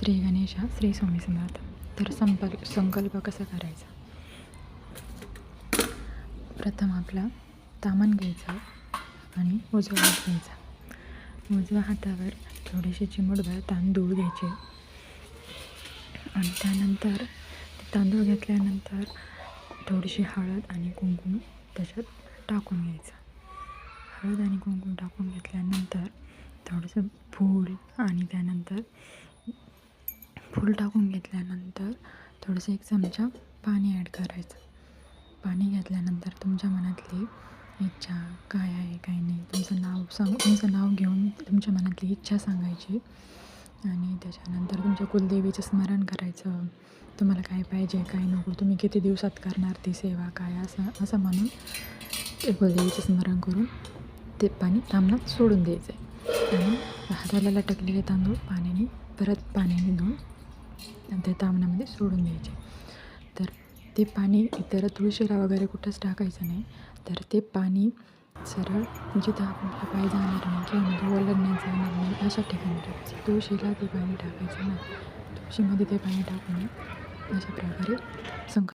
श्री गणेशा श्री स्वामी समर्थ. तर संकल्प कसा करायचा. प्रथम आपला तामण घ्यायचा आणि उजवा हात घ्यायचा. उजव्या हातावर थोडेसे चिमूटभर तांदूळ घ्यायचे आणि त्यानंतर ते तांदूळ घेतल्यानंतर थोडीशी हळद आणि कुंकुम त्याच्यात टाकून घ्यायचं. हळद आणि कुंकुम टाकून घेतल्यानंतर थोडंसं फूल आणि त्यानंतर फूल टाकून घेतल्यानंतर थोडंसं 1 चमचा पाणी ॲड करायचं. पाणी घेतल्यानंतर तुमच्या मनातली इच्छा काय आहे काय नाही तुमचं नाव घेऊन तुमच्या मनातली इच्छा सांगायची आणि त्याच्यानंतर तुमच्या कुलदेवीचं स्मरण करायचं. तुम्हाला काय पाहिजे काय नको, तुम्ही किती दिवसात करणार ती सेवा काय असं म्हणून ते कुलदेवीचं स्मरण करून ते पाणी तामणात सोडून द्यायचं आहे आणि हाताला लटकलेले तांदूळ पाण्याने धुवून त्या तामणामध्ये सोडून द्यायचे. तर ते पाणी इतर तुळशीला वगैरे कुठंच टाकायचं नाही. तर ते पाणी सरळ जिथं आपल्याला पाय जाणार नाही किंवा म्हणजे ओलांडण्यात जाणार नाही अशा ठिकाणी टाकायचं. तुळशीला ते पाणी टाकायचं नाही. तुळशीमध्ये ते पाणी टाकून अशा प्रकारे